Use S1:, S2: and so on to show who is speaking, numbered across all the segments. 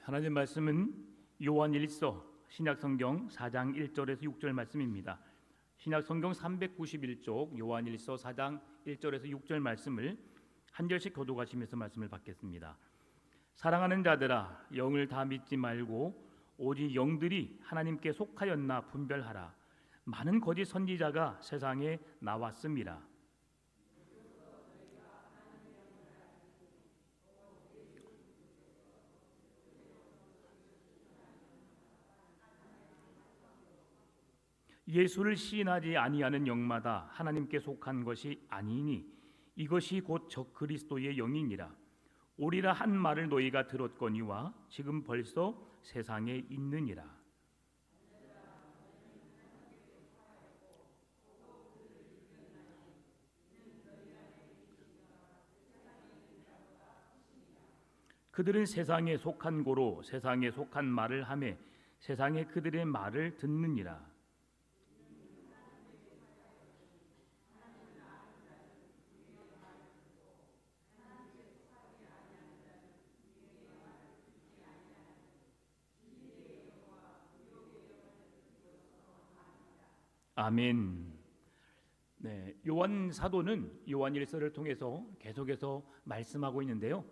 S1: 하나님 말씀은 요한일서 신약성경 4장 1절에서 6절 말씀입니다. 신약성경 391쪽 요한일서 4장 1절에서 6절 말씀을 한 절씩 교독하시면서 말씀을 받겠습니다. 사랑하는 자들아, 영을 다 믿지 말고 오직 영들이 하나님께 속하였나 분별하라. 많은 거짓 선지자가 세상에 나왔습니다. 예수를 시인하지 아니하는 영마다 하나님께 속한 것이 아니니 이것이 곧 적그리스도의 영이니라. 오리라 한 말을 너희가 들었거니와 지금 벌써 세상에 있느니라. 그들은 세상에 속한 고로 세상에 속한 말을 하매 세상에 그들의 말을 듣느니라. 아멘. 네, 요한 사도는 요한일서를 통해서 계속해서 말씀하고 있는데요.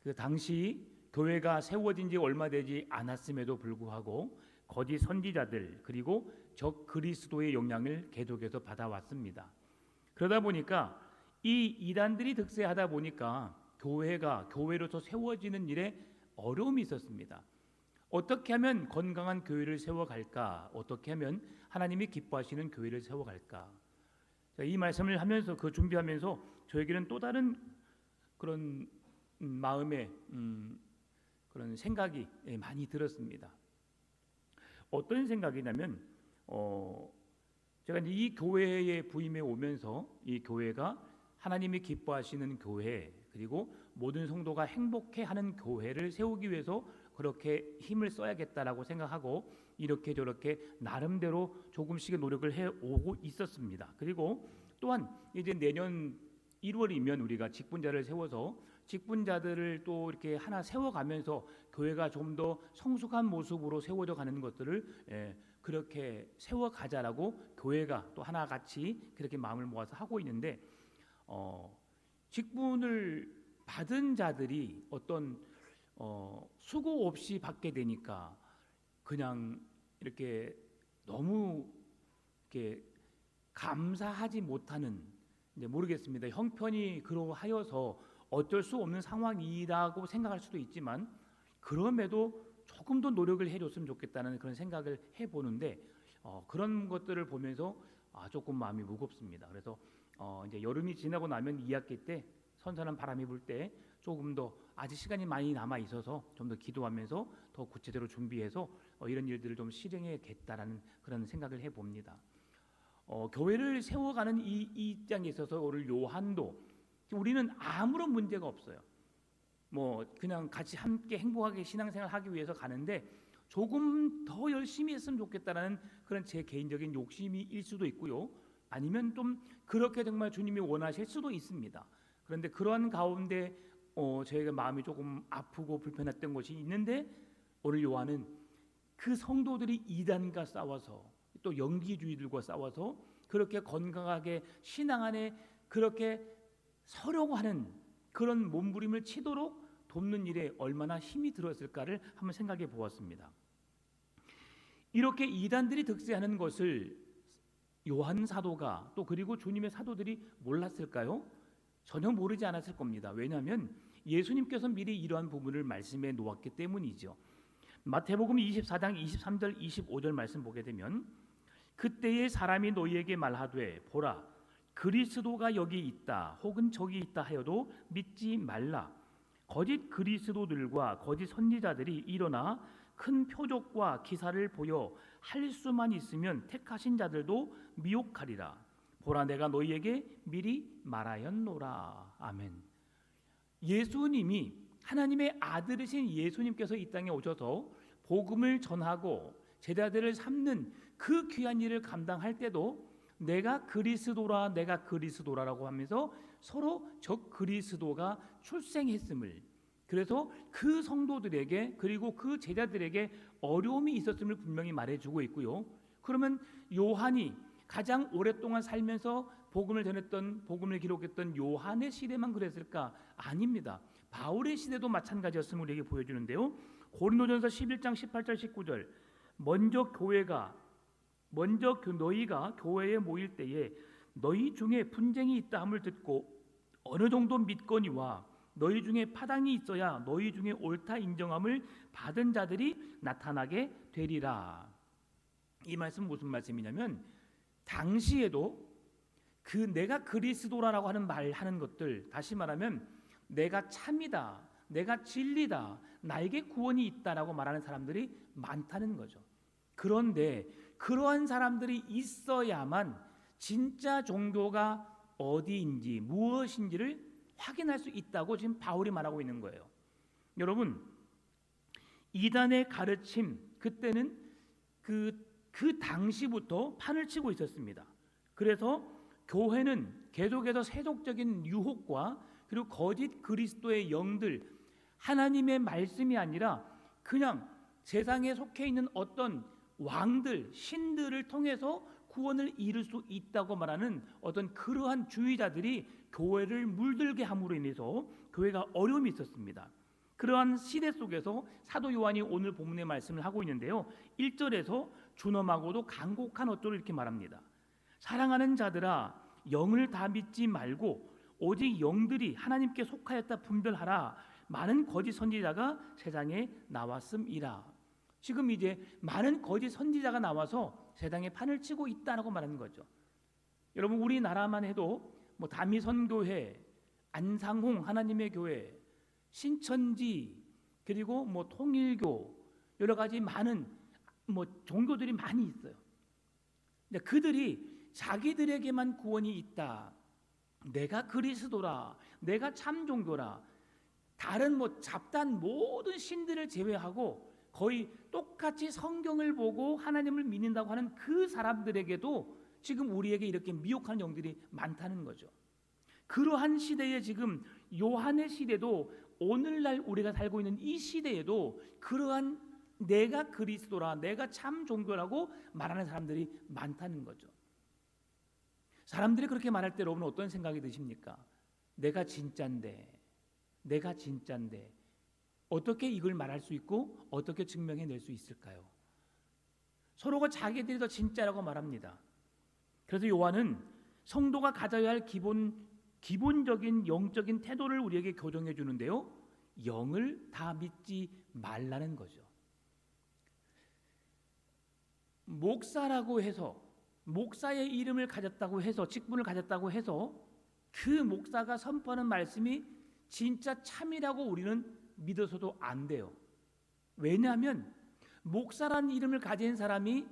S1: 그 당시 교회가 세워진 지 얼마 되지 않았음에도 불구하고 거짓 선지자들 그리고 적 그리스도의 영향을 계속해서 받아왔습니다. 그러다 보니까 이 이단들이 득세하다 보니까 교회가 교회로서 세워지는 일에 어려움이 있었습니다. 어떻게 하면 건강한 교회를 세워갈까? 어떻게 하면 하나님이 기뻐하시는 교회를 세워갈까? 이 말씀을 하면서 그 준비하면서 저에게는 또 다른 그런 마음의 그런 생각이 많이 들었습니다. 어떤 생각이냐면 제가 이제 이 교회에 부임해 오면서 이 교회가 하나님이 기뻐하시는 교회 그리고 모든 성도가 행복해하는 교회를 세우기 위해서 그렇게 힘을 써야겠다라고 생각하고 이렇게 저렇게 나름대로 조금씩의 노력을 해오고 있었습니다. 그리고 또한 이제 내년 1월이면 우리가 직분자를 세워서 직분자들을 또 이렇게 하나 세워가면서 교회가 좀 더 성숙한 모습으로 세워져 가는 것들을 그렇게 세워가자라고 교회가 또 하나같이 그렇게 마음을 모아서 하고 있는데 직분을 받은 자들이 어떤 수고 없이 받게 되니까 그냥 이렇게 너무 이렇게 감사하지 못하는 이제 모르겠습니다. 형편이 그러하여서 어쩔 수 없는 상황이라고 생각할 수도 있지만 그럼에도 조금 더 노력을 해줬으면 좋겠다는 그런 생각을 해보는데 그런 것들을 보면서 조금 마음이 무겁습니다. 그래서 이제 여름이 지나고 나면 2학기 때 선선한 바람이 불 때 조금 더 아직 시간이 많이 남아 있어서 좀 더 기도하면서 더 구체적으로 준비해서 이런 일들을 좀 실행해야겠다라는 그런 생각을 해봅니다. 교회를 세워가는 이 입장에 있어서 오늘 요한도 우리는 아무런 문제가 없어요. 뭐 그냥 같이 함께 행복하게 신앙생활 하기 위해서 가는데 조금 더 열심히 했으면 좋겠다라는 그런 제 개인적인 욕심일 수도 있고요. 아니면 좀 그렇게 정말 주님이 원하실 수도 있습니다. 그런데 그러한 가운데 저희가 마음이 조금 아프고 불편했던 것이 있는데 오늘 요한은 그 성도들이 이단과 싸워서 또 영기주의들과 싸워서 그렇게 건강하게 신앙 안에 그렇게 서려고 하는 그런 몸부림을 치도록 돕는 일에 얼마나 힘이 들었을까를 한번 생각해 보았습니다. 이렇게 이단들이 득세하는 것을 요한 사도가 또 그리고 주님의 사도들이 몰랐을까요? 전혀 모르지 않았을 겁니다. 왜냐하면 예수님께서 미리 이러한 부분을 말씀해 놓았기 때문이죠. 마태복음 24장 23절 25절 말씀 보게 되면 그때에 사람이 너희에게 말하되 보라 그리스도가 여기 있다 혹은 저기 있다 하여도 믿지 말라. 거짓 그리스도들과 거짓 선지자들이 일어나 큰 표적과 기사를 보여 할 수만 있으면 택하신 자들도 미혹하리라. 보라 내가 너희에게 미리 말하였노라. 아멘. 예수님이 하나님의 아들이신 예수님께서 이 땅에 오셔서 복음을 전하고 제자들을 삼는 그 귀한 일을 감당할 때도 내가 그리스도라라고 하면서 서로 적 그리스도가 출생했음을 그래서 그 성도들에게 그리고 그 제자들에게 어려움이 있었음을 분명히 말해주고 있고요. 그러면 요한이 가장 오랫동안 살면서 복음을 전했던, 복음을 기록했던 요한의 시대만 그랬을까? 아닙니다. 바울의 시대도 마찬가지였음을 우리에게 보여주는데요. 고린도전서 11장 18절 19절 먼저 너희가 교회에 모일 때에 너희 중에 분쟁이 있다 함을 듣고 어느 정도 믿거니와 너희 중에 파당이 있어야 너희 중에 옳다 인정함을 받은 자들이 나타나게 되리라. 이 말씀은 무슨 말씀이냐면 당시에도 그 내가 그리스도라고 하는 말하는 것들, 다시 말하면 내가 참이다, 내가 진리다, 나에게 구원이 있다라고 말하는 사람들이 많다는 거죠. 그런데 그러한 사람들이 있어야만 진짜 종교가 어디인지 무엇인지를 확인할 수 있다고 지금 바울이 말하고 있는 거예요. 여러분, 이단의 가르침, 그때는 그 당시부터 판을 치고 있었습니다. 그래서 교회는 계속해서 세속적인 유혹과 그리고 거짓 그리스도의 영들, 하나님의 말씀이 아니라 그냥 세상에 속해 있는 어떤 왕들, 신들을 통해서 구원을 이룰 수 있다고 말하는 어떤 그러한 주의자들이 교회를 물들게 함으로 인해서 교회가 어려움이 있었습니다. 그러한 시대 속에서 사도 요한이 오늘 본문의 말씀을 하고 있는데요. 1절에서 준엄하고도 간곡한 어조를 이렇게 말합니다. 사랑하는 자들아, 영을 다 믿지 말고 오직 영들이 하나님께 속하였다 분별하라. 많은 거짓 선지자가 세상에 나왔음이라. 지금 이제 많은 거짓 선지자가 나와서 세상에 판을 치고 있다라고 말하는 거죠. 여러분, 우리나라만 해도 뭐 다미선교회, 안상홍 하나님의 교회, 신천지, 그리고 뭐 통일교, 여러 가지 많은 뭐 종교들이 많이 있어요. 근데 그들이 자기들에게만 구원이 있다, 내가 그리스도라, 내가 참 종교라, 다른 뭐 잡다한 모든 신들을 제외하고 거의 똑같이 성경을 보고 하나님을 믿는다고 하는 그 사람들에게도 지금 우리에게 이렇게 미혹하는 영들이 많다는 거죠. 그러한 시대에 지금 요한의 시대도, 오늘날 우리가 살고 있는 이 시대에도 그러한 내가 그리스도라, 내가 참 종교라고 말하는 사람들이 많다는 거죠. 사람들이 그렇게 말할 때 여러분 어떤 생각이 드십니까? 내가 진짠데 어떻게 이걸 말할 수 있고 어떻게 증명해낼 수 있을까요? 서로가 자기들이 더 진짜라고 말합니다. 그래서 요한은 성도가 가져야 할 기본적인 영적인 태도를 우리에게 교정해 주는데요. 영을 다 믿지 말라는 거죠. 목사라고 해서, 목사의 이름을 가졌다고 해서, 직분을 가졌다고 해서 그 목사가 선포하는 말씀이 진짜 참이라고 우리는 믿어서도 안 돼요. 왜냐하면 목사라는 이름을 가진 사람이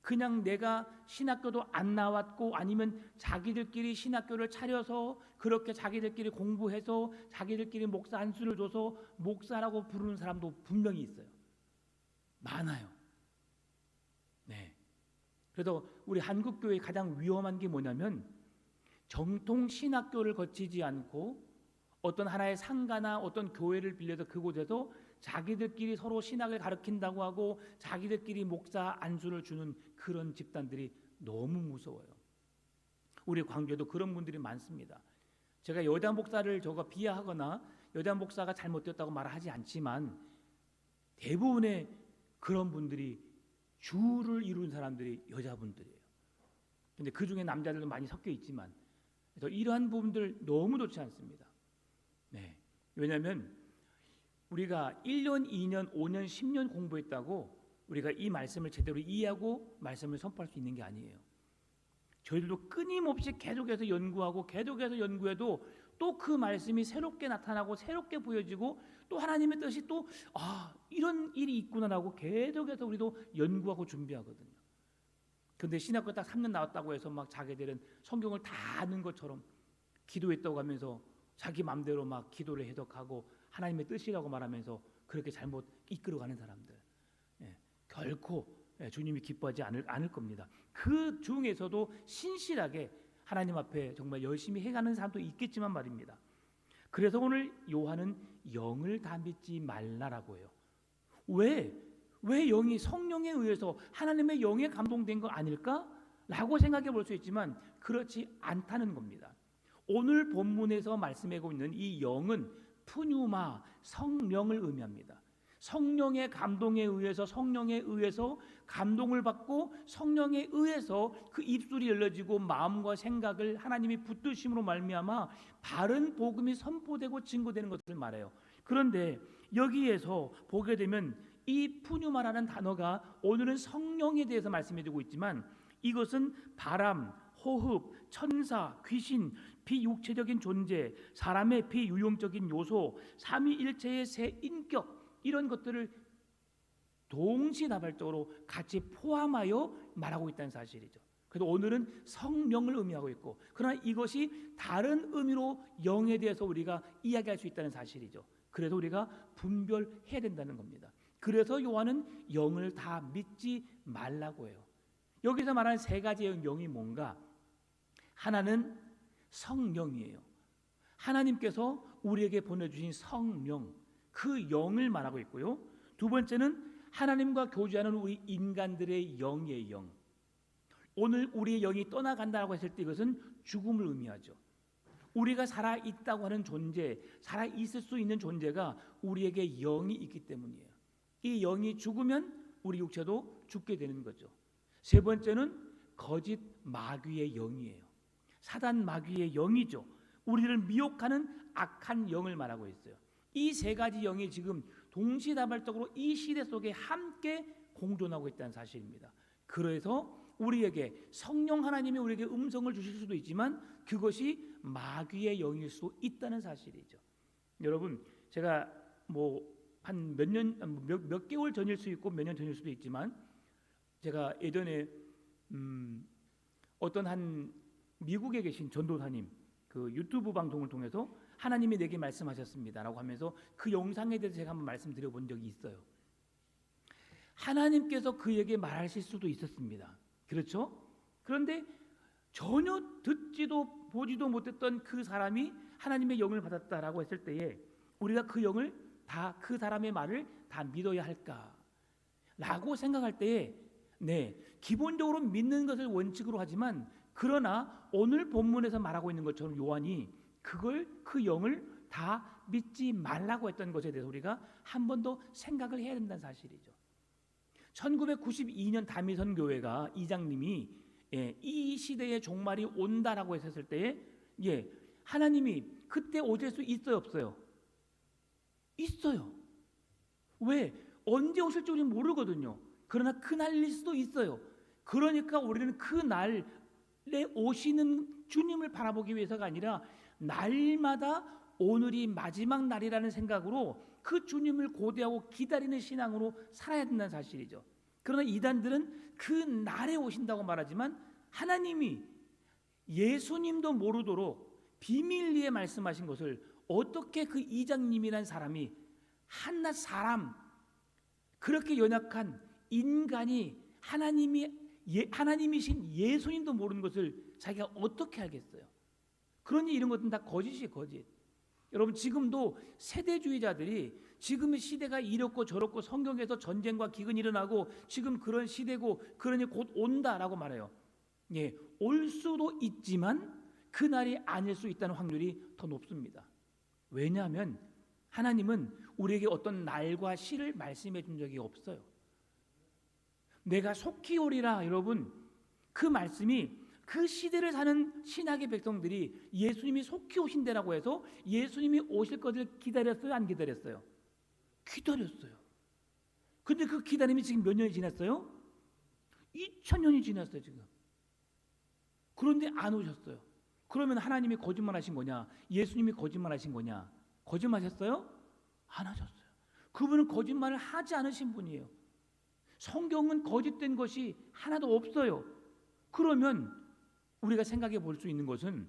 S1: 그냥 내가 신학교도 안 나왔고 아니면 자기들끼리 신학교를 차려서 그렇게 자기들끼리 공부해서 자기들끼리 목사 안수를 줘서 목사라고 부르는 사람도 분명히 있어요. 많아요. 네. 그래서 우리 한국교회의 가장 위험한 게 뭐냐면 정통 신학교를 거치지 않고 어떤 하나의 상가나 어떤 교회를 빌려서 그곳에서 자기들끼리 서로 신학을 가르친다고 하고 자기들끼리 목사 안수를 주는 그런 집단들이 너무 무서워요. 우리 광교에도 그런 분들이 많습니다. 제가 여자 목사를 비하하거나 여자 목사가 잘못됐다고 말하지 않지만 대부분의 그런 분들이 주를 이룬 사람들이 여자분들이에요. 근데 그 중에 남자들도 많이 섞여 있지만, 그래서 이러한 부분들 너무 좋지 않습니다. 네. 왜냐하면 우리가 1년, 2년, 5년, 10년 공부했다고 우리가 이 말씀을 제대로 이해하고 말씀을 선포할 수 있는 게 아니에요. 저희들도 끊임없이 계속해서 연구하고 계속해서 연구해도 또 그 말씀이 새롭게 나타나고 새롭게 보여지고 또 하나님의 뜻이 또 이런 일이 있구나라고 계속해서 우리도 연구하고 준비하거든요. 그런데 신학교 딱 3년 나왔다고 해서 막 자기들은 성경을 다 아는 것처럼 기도했다고 하면서 자기 마음대로 막 기도를 해석하고 하나님의 뜻이라고 말하면서 그렇게 잘못 이끌어가는 사람들, 결코 주님이 기뻐하지 않을 겁니다. 그 중에서도 신실하게 하나님 앞에 정말 열심히 해가는 사람도 있겠지만 말입니다. 그래서 오늘 요한은 영을 다 믿지 말라라고 해요. 왜 영이 성령에 의해서 하나님의 영에 감동된 거 아닐까? 라고 생각해 볼 수 있지만 그렇지 않다는 겁니다. 오늘 본문에서 말씀하고 있는 이 영은 푸뉴마, 성령을 의미합니다. 성령의 감동에 의해서, 성령에 의해서 감동을 받고 성령에 의해서 그 입술이 열려지고 마음과 생각을 하나님이 붙드심으로 말미암아 바른 복음이 선포되고 증거되는 것을 말해요. 그런데 여기에서 보게 되면 이 푸뉴마라는 단어가 오늘은 성령에 대해서 말씀해주고 있지만 이것은 바람, 호흡, 천사, 귀신, 비육체적인 존재, 사람의 비유용적인 요소, 삼위일체의 세 인격, 이런 것들을 동시다발적으로 같이 포함하여 말하고 있다는 사실이죠. 그래서 오늘은 성령을 의미하고 있고, 그러나 이것이 다른 의미로 영에 대해서 우리가 이야기할 수 있다는 사실이죠. 그래서 우리가 분별해야 된다는 겁니다. 그래서 요한은 영을 다 믿지 말라고 해요. 여기서 말하는 세 가지의 영이 뭔가? 하나는 성령이에요. 하나님께서 우리에게 보내주신 성령, 그 영을 말하고 있고요. 두 번째는 하나님과 교제하는 우리 인간들의 영의 영. 오늘 우리의 영이 떠나간다고 했을 때 이것은 죽음을 의미하죠. 우리가 살아있다고 하는 존재, 살아있을 수 있는 존재가 우리에게 영이 있기 때문이에요. 이 영이 죽으면 우리 육체도 죽게 되는 거죠. 세 번째는 거짓 마귀의 영이에요. 사단 마귀의 영이죠. 우리를 미혹하는 악한 영을 말하고 있어요. 이 세 가지 영이 지금 동시다발적으로 이 시대 속에 함께 공존하고 있다는 사실입니다. 그래서 우리에게 성령 하나님이 우리에게 음성을 주실 수도 있지만 그것이 마귀의 영일 수 있다는 사실이죠. 여러분, 제가 한 몇 개월 전일 수 있고 몇 년 전일 수도 있지만 제가 예전에 어떤 한 미국에 계신 전도사님 그 유튜브 방송을 통해서 하나님이 내게 말씀하셨습니다라고 하면서 그 영상에 대해서 제가 한번 말씀드려 본 적이 있어요. 하나님께서 그에게 말하실 수도 있었습니다. 그렇죠? 그런데 전혀 듣지도 보지도 못했던 그 사람이 하나님의 영을 받았다라고 했을 때에 우리가 그 영을 다 그 사람의 말을 다 믿어야 할까라고 생각할 때에 기본적으로 믿는 것을 원칙으로 하지만 그러나 오늘 본문에서 말하고 있는 것처럼 요한이 그 영을 다 믿지 말라고 했던 것에 대해서 우리가 한 번 더 생각을 해야 된다는 사실이죠. 1992년 다미선 교회가 이장님이 이 시대의 종말이 온다라고 했을 때에 하나님이 그때 오실 수 있어요, 없어요? 있어요. 왜? 언제 오실지 우리는 모르거든요. 그러나 그날일 수도 있어요. 그러니까 우리는 그날에 오시는 주님을 바라보기 위해서가 아니라 날마다 오늘이 마지막 날이라는 생각으로 그 주님을 고대하고 기다리는 신앙으로 살아야 된다는 사실이죠. 그러나 이단들은 그 날에 오신다고 말하지만 하나님이 예수님도 모르도록 비밀리에 말씀하신 것을 어떻게 그 이장님이란 사람이 한낱 사람, 그렇게 연약한 인간이 하나님이신 예수님도 모르는 것을 자기가 어떻게 알겠어요? 그러니 이런 것은 다 거짓이에요, 거짓. 여러분, 지금도 세대주의자들이 지금의 시대가 이렇고 저렇고 성경에서 전쟁과 기근이 일어나고 지금 그런 시대고 그러니 곧 온다라고 말해요. 올 수도 있지만 그날이 아닐 수 있다는 확률이 더 높습니다. 왜냐하면 하나님은 우리에게 어떤 날과 시를 말씀해 준 적이 없어요. 내가 속히 오리라, 여러분, 그 말씀이 그 시대를 사는 신학의 백성들이 예수님이 속히 오신다라고 해서 예수님이 오실 것을 기다렸어요, 안 기다렸어요? 기다렸어요. 근데 그 기다림이 지금 몇 년이 지났어요? 2000년이 지났어요, 지금. 그런데 안 오셨어요. 그러면 하나님이 거짓말하신 거냐? 예수님이 거짓말하신 거냐? 거짓말하셨어요? 안 하셨어요. 그분은 거짓말을 하지 않으신 분이에요. 성경은 거짓된 것이 하나도 없어요. 그러면 우리가 생각해 볼 수 있는 것은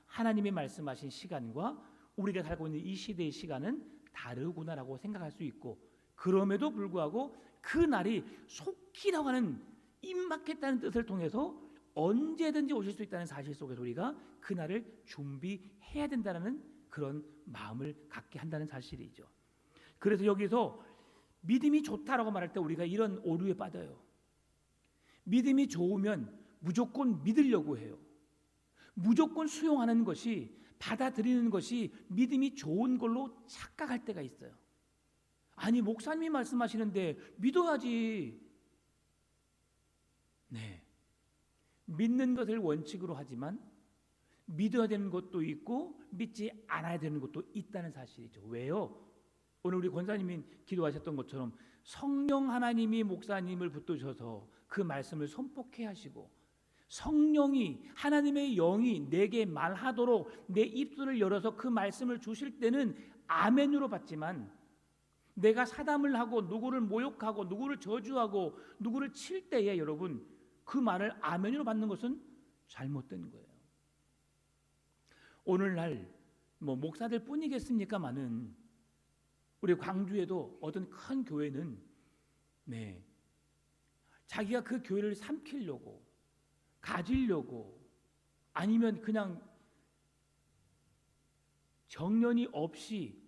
S1: 하나님이 말씀하신 시간과 우리가 살고 있는 이 시대의 시간은 다르구나라고 생각할 수 있고, 그럼에도 불구하고 그 날이 속히라고 하는 임박했다는 뜻을 통해서 언제든지 오실 수 있다는 사실 속에서 우리가 그 날을 준비해야 된다는 그런 마음을 갖게 한다는 사실이죠. 그래서 여기서 믿음이 좋다라고 말할 때 우리가 이런 오류에 빠져요. 믿음이 좋으면 무조건 믿으려고 해요. 무조건 수용하는 것이, 받아들이는 것이 믿음이 좋은 걸로 착각할 때가 있어요. 아니, 목사님이 말씀하시는데 믿어야지. 네, 믿는 것을 원칙으로 하지만 믿어야 되는 것도 있고 믿지 않아야 되는 것도 있다는 사실이죠. 왜요? 오늘 우리 권사님이 기도하셨던 것처럼 성령 하나님이 목사님을 붙드셔서 그 말씀을 선포케 하시고, 성령이, 하나님의 영이 내게 말하도록 내 입술을 열어서 그 말씀을 주실 때는 아멘으로 받지만, 내가 사담을 하고 누구를 모욕하고 누구를 저주하고 누구를 칠 때에 여러분 그 말을 아멘으로 받는 것은 잘못된 거예요. 오늘날 목사들 뿐이겠습니까마는 우리 광주에도 어떤 큰 교회는 자기가 그 교회를 삼키려고, 가지려고, 아니면 그냥 정년이 없이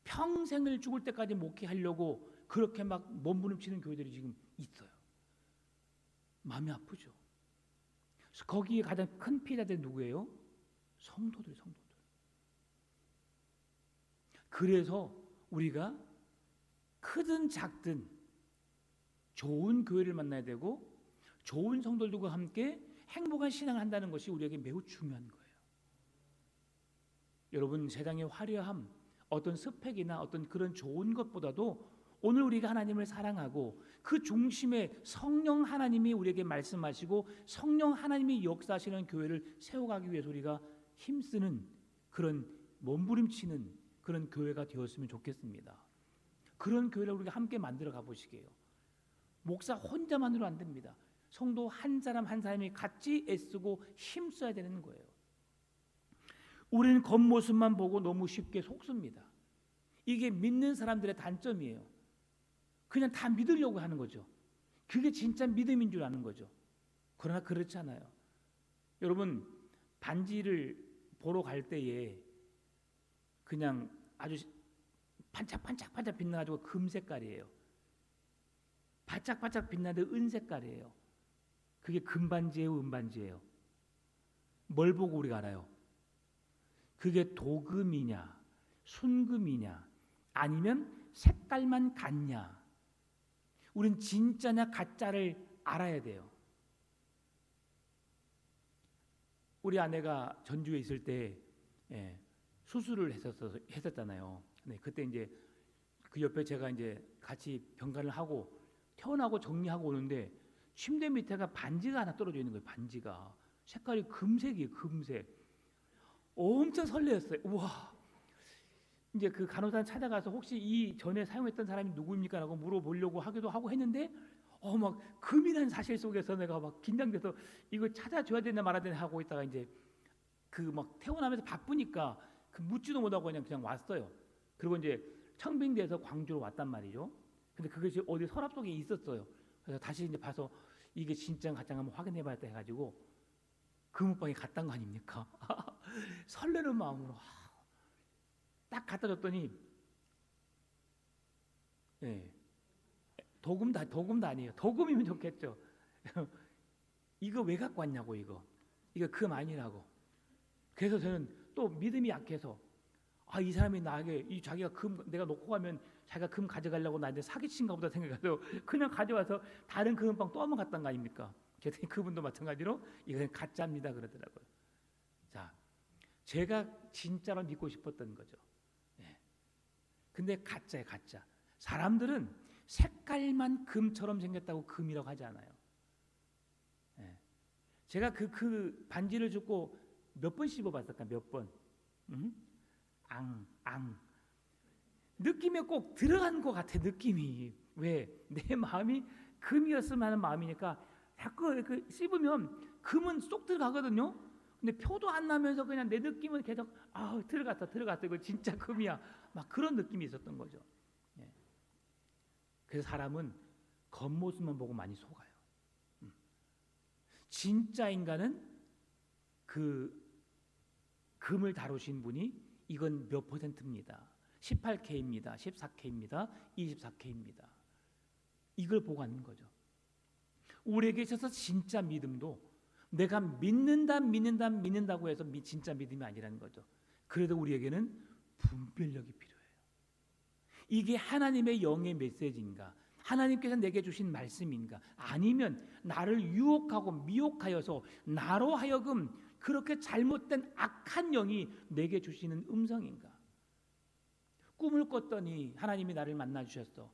S1: 평생을 죽을 때까지 목회하려고 그렇게 막 몸부림치는 교회들이 지금 있어요. 마음이 아프죠. 거기에 가장 큰 피해자들이 누구예요? 성도들. 그래서 우리가 크든 작든 좋은 교회를 만나야 되고 좋은 성도들과 함께 행복한 신앙을 한다는 것이 우리에게 매우 중요한 거예요. 여러분, 세상의 화려함, 어떤 스펙이나 어떤 그런 좋은 것보다도 오늘 우리가 하나님을 사랑하고 그 중심에 성령 하나님이 우리에게 말씀하시고 성령 하나님이 역사하시는 교회를 세워가기 위해서 우리가 힘쓰는, 그런 몸부림치는 그런 교회가 되었으면 좋겠습니다. 그런 교회를 우리가 함께 만들어 가보시게요. 목사 혼자만으로 안 됩니다. 성도 한 사람 한 사람이 같이 애쓰고 힘써야 되는 거예요. 우리는 겉모습만 보고 너무 쉽게 속습니다. 이게 믿는 사람들의 단점이에요. 그냥 다 믿으려고 하는 거죠. 그게 진짜 믿음인 줄 아는 거죠. 그러나 그렇지 않아요. 여러분, 반지를 보러 갈 때에 그냥 아주 반짝반짝 빛나가지고 금색깔이에요. 바짝바짝 빛나는데 은색깔이에요. 그게 금반지예요, 은반지예요? 뭘 보고 우리가 알아요? 그게 도금이냐, 순금이냐, 아니면 색깔만 같냐? 우린 진짜냐 가짜를 알아야 돼요. 우리 아내가 전주에 있을 때 수술을 했었잖아요. 네, 그때 이제 그 옆에 제가 이제 같이 병간을 하고 퇴원하고 정리하고 오는데 침대 밑에가 반지가 하나 떨어져 있는 거예요. 반지가 색깔이 금색이에요. 금색. 엄청 설레었어요. 우와. 이제 그 간호사 찾아가서 혹시 이 전에 사용했던 사람이 누구입니까? 라고 물어보려고 하기도 하고 했는데 막 금이라는 사실 속에서 내가 막 긴장돼서 이거 찾아줘야 되나 말아야 되나 하고 있다가 이제 그 막 퇴원하면서 바쁘니까 그 묻지도 못하고 그냥 왔어요. 그리고 이제 청빙대에서 광주로 왔단 말이죠. 근데 그것이 어디 서랍 속에 있었어요. 그래서 다시 이제 봐서 이게 진짜 가짜 한번 확인해 봐야 돼 해가지고 금은방에 갔단 거 아닙니까? 설레는 마음으로 딱 갖다 줬더니 도금도 아니에요. 도금이면 좋겠죠. 이거 왜 갖고 왔냐고, 이거 금 아니라고. 그래서 저는 또 믿음이 약해서 이 사람이 나에게 자기가 금 내가 놓고 가면 자기가 금 가져가려고 나한테 사기친가 보다 생각해서 그냥 가져와서 다른 금은방 또 한번 갔단 거 아닙니까? 그랬더니 그분도 마찬가지로 이건 가짜입니다 그러더라고요. 자, 제가 진짜로 믿고 싶었던 거죠. 근데 가짜예요, 가짜. 사람들은 색깔만 금처럼 생겼다고 금이라고 하지 않아요. 제가 그 반지를 줍고 몇 번 씹어봤을까? 몇 번? 느낌에 꼭 들어간 것 같아. 느낌이. 왜? 내 마음이 금이었으면 하는 마음이니까 자꾸 씹으면 금은 쏙 들어가거든요. 근데 표도 안 나면서 그냥 내 느낌은 계속 들어갔다 이거 진짜 금이야. 막 그런 느낌이 있었던 거죠. 그래서 사람은 겉모습만 보고 많이 속아요. 진짜 인간은 그 금을 다루신 분이 이건 몇 퍼센트입니다. 18K입니다. 14K입니다. 24K입니다. 이걸 보고 하는 거죠. 우리에게 있어서 진짜 믿음도 내가 믿는다고 해서 진짜 믿음이 아니라는 거죠. 그래도 우리에게는 분별력이 필요해요. 이게 하나님의 영의 메시지인가? 하나님께서 내게 주신 말씀인가? 아니면 나를 유혹하고 미혹하여서 나로 하여금 그렇게 잘못된 악한 영이 내게 주시는 음성인가? 꿈을 꿨더니 하나님이 나를 만나 주셨어.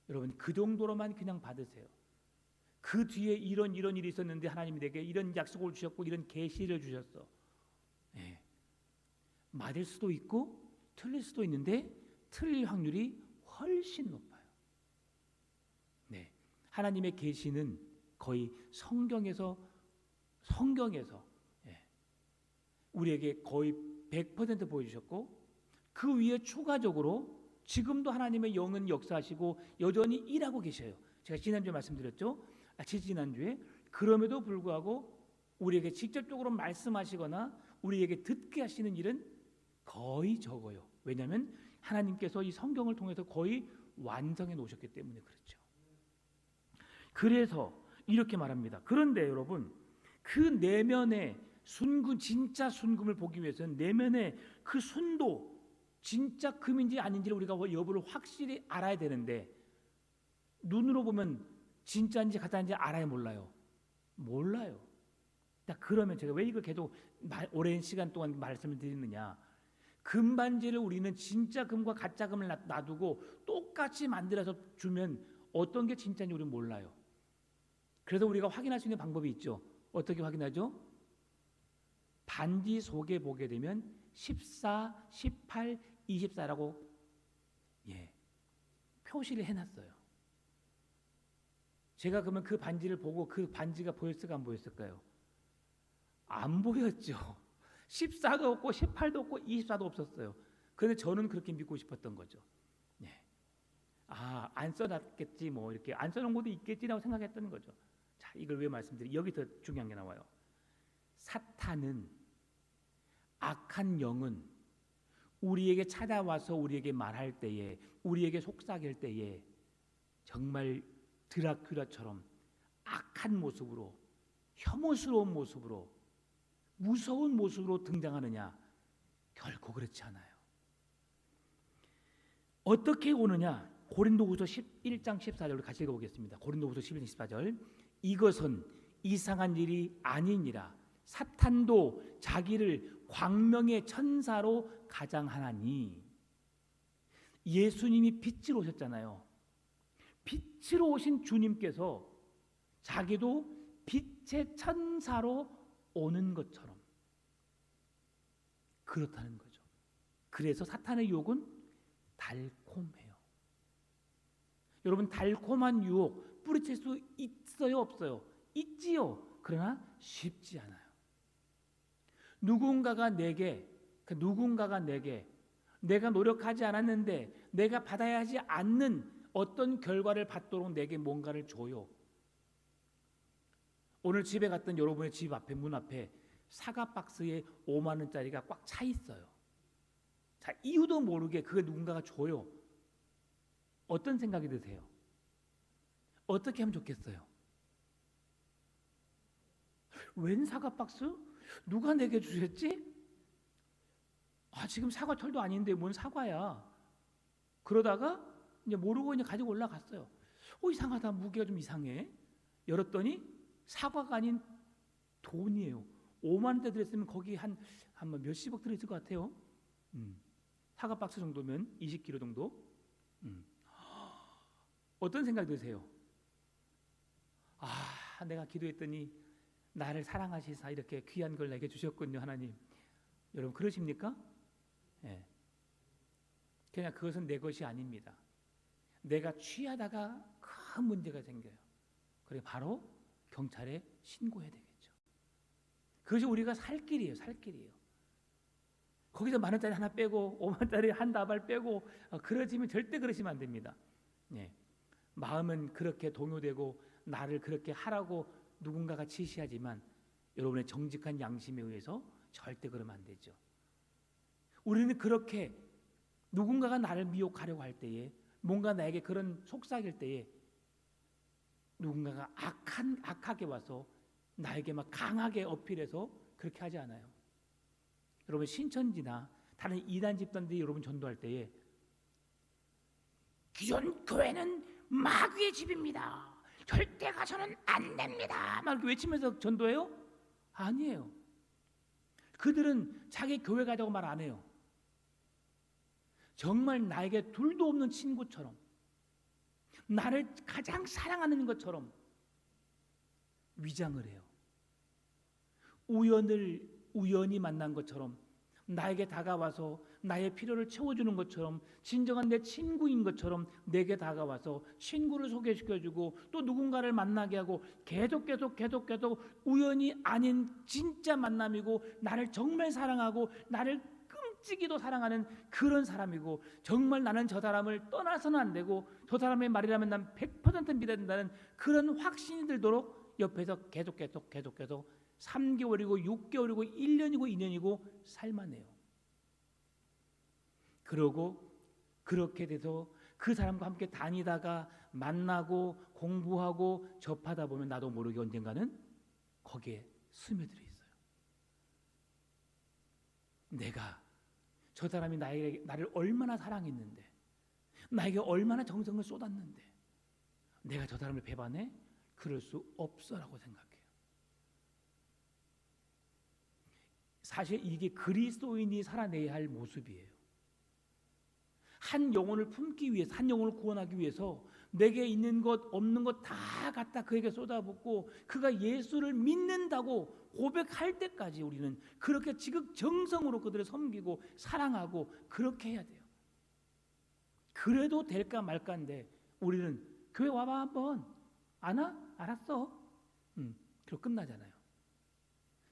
S1: 여러분 그 정도로만 그냥 받으세요. 그 뒤에 이런 일이 있었는데 하나님이 내게 이런 약속을 주셨고 이런 계시를 주셨어. 네. 맞을 수도 있고 틀릴 수도 있는데 틀릴 확률이 훨씬 높아요. 네. 하나님의 계시는 거의 성경에서 우리에게 거의 100% 보여주셨고 그 위에 추가적으로 지금도 하나님의 영은 역사하시고 여전히 일하고 계셔요. 제가 지난주에 말씀드렸죠. 지난주에 그럼에도 불구하고 우리에게 직접적으로 말씀하시거나 우리에게 듣게 하시는 일은 거의 적어요. 왜냐하면 하나님께서 이 성경을 통해서 거의 완성해 놓으셨기 때문에 그렇죠. 그래서 이렇게 말합니다. 그런데 여러분 그 내면의 순금, 진짜 순금을 보기 위해서는 내면의 그 순도 진짜 금인지 아닌지를 우리가 여부를 확실히 알아야 되는데 눈으로 보면 진짜인지 가짜인지 알아요, 몰라요? 몰라요. 그러면 제가 왜 이걸 계속 오랜 시간 동안 말씀을 드리느냐? 금반지를 우리는 진짜 금과 가짜 금을 놔두고 똑같이 만들어서 주면 어떤 게 진짜인지 우리는 몰라요. 그래서 우리가 확인할 수 있는 방법이 있죠. 어떻게 확인하죠? 반지 속에 보게 되면 14, 18, 24라고 표시를 해놨어요. 제가 그러면 그 반지를 보고 그 반지가 보였을까 안 보였을까요? 안 보였죠. 14도 없고 18도 없고 24도 없었어요. 그런데 저는 그렇게 믿고 싶었던 거죠. 안 써놨겠지 뭐 이렇게 안 써놓은 것도 있겠지라고 생각했던 거죠. 자, 이걸 왜 말씀드리? 여기 더 중요한 게 나와요. 사탄은 악한 영은 우리에게 찾아와서 우리에게 말할 때에 우리에게 속삭일 때에 정말 드라큘라처럼 악한 모습으로 혐오스러운 모습으로 무서운 모습으로 등장하느냐? 결코 그렇지 않아요. 어떻게 오느냐? 고린도후서 11장 14절로 같이 읽어보겠습니다. 고린도후서 11장 14절 이것은 이상한 일이 아니니라 사탄도 자기를 광명의 천사로 가장하나니 예수님이 빛으로 오셨잖아요. 빛으로 오신 주님께서 자기도 빛의 천사로 오는 것처럼 그렇다는 거죠. 그래서 사탄의 유혹은 달콤해요. 여러분 달콤한 유혹 뿌리칠 수 있어요, 없어요? 있지요. 그러나 쉽지 않아요. 누군가가 내게 내가 노력하지 않았는데 내가 받아야 하지 않는 어떤 결과를 받도록 내게 뭔가를 줘요. 오늘 집에 갔던 여러분의 집 앞에 문 앞에 사과 박스에 5만 원짜리가 꽉 차 있어요. 자, 이유도 모르게 그게 누군가가 줘요. 어떤 생각이 드세요? 어떻게 하면 좋겠어요? 웬 사과 박스? 누가 내게 주셨지? 지금 사과철도 아닌데 뭔 사과야? 그러다가 이제 모르고 이제 가지고 올라갔어요. 이상하다. 무게가 좀 이상해. 열었더니 사과가 아닌 돈이에요. 5만 원대 들었으면 거기 한 몇십억 들어있을 것 같아요. 사과 박스 정도면 20kg 정도. 어떤 생각 드세요? 내가 기도했더니 나를 사랑하시사 이렇게 귀한 걸 내게 주셨군요, 하나님. 여러분 그러십니까? 그냥 그것은 내 것이 아닙니다. 내가 취하다가 큰 문제가 생겨요. 그래 바로 경찰에 신고해야 되겠죠. 그것이 우리가 살 길이에요, 살 길이에요. 거기서 만 원짜리 하나 빼고 5만 원짜리 한 다발 빼고 그러시면 절대 그러시면 안 됩니다. 마음은 그렇게 동요되고 나를 그렇게 하라고 누군가가 지시하지만 여러분의 정직한 양심에 의해서 절대 그러면 안 되죠. 우리는 그렇게 누군가가 나를 미혹하려고 할 때에, 뭔가 나에게 그런 속삭일 때에 누군가가 악하게 와서 나에게 막 강하게 어필해서 그렇게 하지 않아요. 여러분, 신천지나 다른 이단 집단들이 여러분 전도할 때에 기존 교회는 마귀의 집입니다, 절대 가서는 안 됩니다, 막 이렇게 외치면서 전도해요? 아니에요. 그들은 자기 교회 가자고 말 안 해요. 정말 나에게 둘도 없는 친구처럼, 나를 가장 사랑하는 것처럼 위장을 해요. 우연히 만난 것처럼, 나에게 다가와서 나의 필요를 채워주는 것처럼, 진정한 내 친구인 것처럼 내게 다가와서 친구를 소개시켜주고 또 누군가를 만나게 하고, 계속 우연이 아닌 진짜 만남이고, 나를 정말 사랑하고 나를 끔찍이도 사랑하는 그런 사람이고, 정말 나는 저 사람을 떠나서는 안 되고 저 사람의 말이라면 난 100% 믿어야 된다는 그런 확신이 들도록 옆에서 계속 3개월이고 6개월이고 1년이고 2년이고 살만해요. 그러고 그렇게 돼서 그 사람과 함께 다니다가 만나고 공부하고 접하다 보면 나도 모르게 언젠가는 거기에 스며들어 있어요. 내가 저 사람이 나를 얼마나 사랑했는데, 나에게 얼마나 정성을 쏟았는데 내가 저 사람을 배반해? 그럴 수 없어라고 생각해요. 사실 이게 그리스도인이 살아내야 할 모습이에요. 한 영혼을 품기 위해서, 한 영혼을 구원하기 위해서 내게 있는 것 없는 것 다 갖다 그에게 쏟아붓고 그가 예수를 믿는다고 고백할 때까지 우리는 그렇게 지극정성으로 그들을 섬기고 사랑하고 그렇게 해야 돼요. 그래도 될까 말까인데 우리는 교회 와봐 한번, 안 와? 알았어. 그리고 끝나잖아요.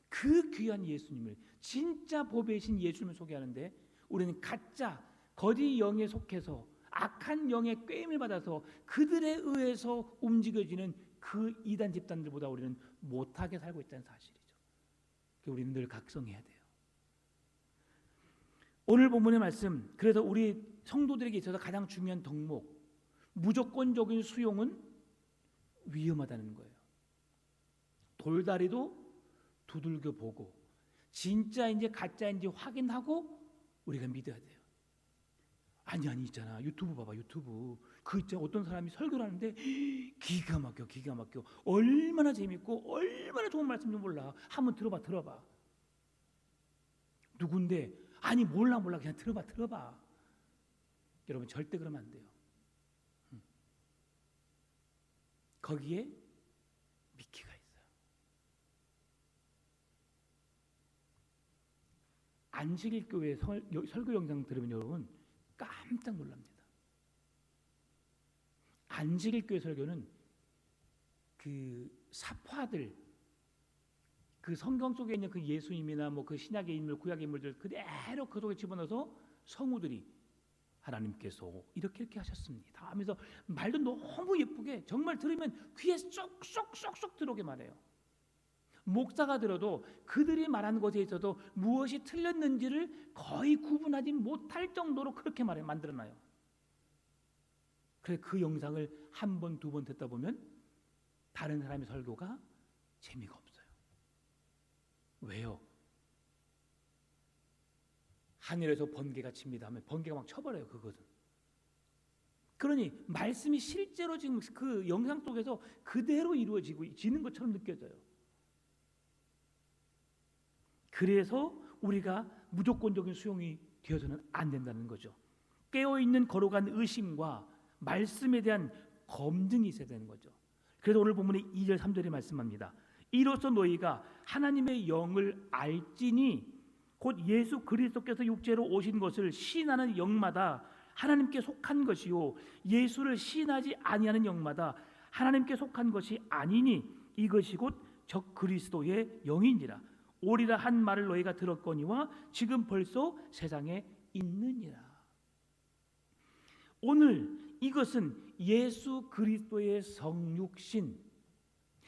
S1: 그 귀한 예수님을, 진짜 보배이신 예수님을 소개하는데 우리는 가짜 거짓 영에 속해서 악한 영의 꾀임을 받아서 그들에 의해서 움직여지는 그 이단 집단들보다 우리는 못하게 살고 있다는 사실이죠. 우리는 늘 각성해야 돼요. 오늘 본문의 말씀, 그래서 우리 성도들에게 있어서 가장 중요한 덕목, 무조건적인 수용은 위험하다는 거예요. 돌다리도 두들겨 보고 진짜인지 가짜인지 확인하고 우리가 믿어야 돼요. 아니 있잖아, 유튜브 봐봐, 유튜브 그 있잖아, 어떤 사람이 설교를 하는데 기가 막혀 얼마나 재밌고 얼마나 좋은 말씀인지 몰라. 한번 들어봐. 누군데? 아니 몰라 그냥 들어봐. 여러분 절대 그러면 안 돼요. 거기에 미끼가 있어요. 안식일 교회 설교 영상 들으면 여러분 깜짝 놀랍니다. 안식일 교회 설교는 그 사파들, 그 성경 속에 있는 그 예수님이나 뭐 그 신약의 인물, 구약의 인물들 그대로 그 속에 집어넣어서 성우들이 하나님께서 이렇게 하셨습니다 하면서 말도 너무 예쁘게, 정말 들으면 귀에 쏙쏙 들어오게 말해요. 목사가 들어도 그들이 말한 것에 있어도 무엇이 틀렸는지를 거의 구분하지 못할 정도로 그렇게 만들어놔요. 그래서 그 영상을 한 번, 두 번 듣다 보면 다른 사람의 설교가 재미가 없어요. 왜요? 하늘에서 번개가 칩니다 하면 번개가 막 쳐버려요. 그것은. 그러니 말씀이 실제로 지금 그 영상 속에서 그대로 이루어지는 것처럼 느껴져요. 그래서 우리가 무조건적인 수용이 되어서는 안 된다는 거죠. 깨어있는 거룩한 의심과 말씀에 대한 검증이 있어야 되는 거죠. 그래서 오늘 본문의 2절 3절에 말씀합니다. 이로써 너희가 하나님의 영을 알지니 곧 예수 그리스도께서 육체로 오신 것을 시인하는 영마다 하나님께 속한 것이요 예수를 시인하지 아니하는 영마다 하나님께 속한 것이 아니니 이것이 곧 적 그리스도의 영이니라. 오리라 한 말을 너희가 들었거니와 지금 벌써 세상에 있느니라. 오늘 이것은 예수 그리스도의 성육신,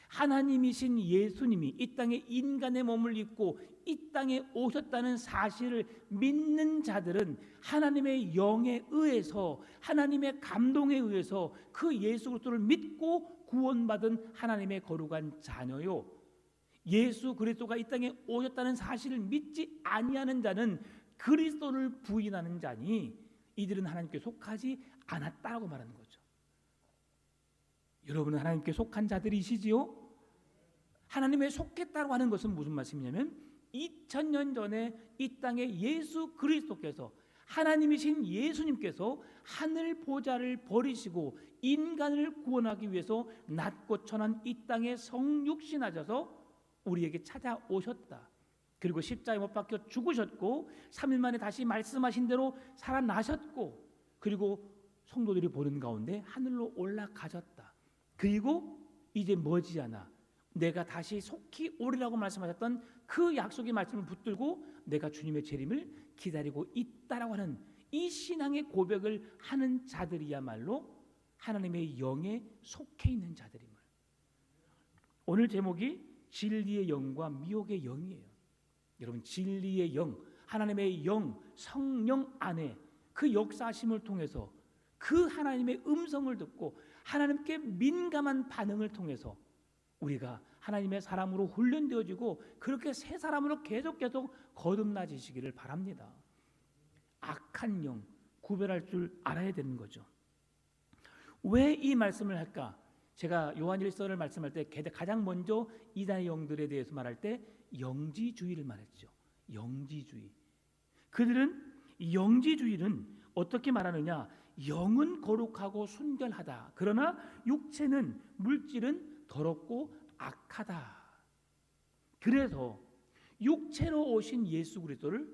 S1: 하나님이신 예수님이 이 땅에 인간의 몸을 입고 이 땅에 오셨다는 사실을 믿는 자들은 하나님의 영에 의해서, 하나님의 감동에 의해서 그 예수 그리스도를 믿고 구원받은 하나님의 거룩한 자녀요, 예수 그리스도가 이 땅에 오셨다는 사실을 믿지 아니하는 자는 그리스도를 부인하는 자니 이들은 하나님께 속하지 않았다고 말하는 거죠. 여러분은 하나님께 속한 자들이시지요? 하나님에 속했다고 하는 것은 무슨 말씀이냐면 2000년 전에 이 땅에 예수 그리스도께서, 하나님이신 예수님께서 하늘 보좌를 버리시고 인간을 구원하기 위해서 낮고 천한 이 땅에 성육신하셔서 우리에게 찾아오셨다. 그리고 십자가에 못 박혀 죽으셨고 3일 만에 다시 말씀하신 대로 살아나셨고, 그리고 성도들이 보는 가운데 하늘로 올라가셨다. 그리고 이제 머지않아 내가 다시 속히 오리라고 말씀하셨던 그 약속의 말씀을 붙들고 내가 주님의 재림을 기다리고 있다라고 하는 이 신앙의 고백을 하는 자들이야말로 하나님의 영에 속해 있는 자들임을. 오늘 제목이 진리의 영과 미혹의 영이에요. 여러분, 진리의 영, 하나님의 영, 성령 안에 그 역사심을 통해서 그 하나님의 음성을 듣고 하나님께 민감한 반응을 통해서 우리가 하나님의 사람으로 훈련되어지고 그렇게 새 사람으로 계속 거듭나지시기를 바랍니다. 악한 영 구별할 줄 알아야 되는 거죠. 왜 이 말씀을 할까? 제가 요한일서를 말씀할 때 가장 먼저 이단의 영들에 대해서 말할 때 영지주의를 말했죠. 영지주의. 그들은 영지주의는 어떻게 말하느냐? 영은 거룩하고 순결하다. 그러나 육체는, 물질은 더럽고 악하다. 그래서 육체로 오신 예수 그리스도를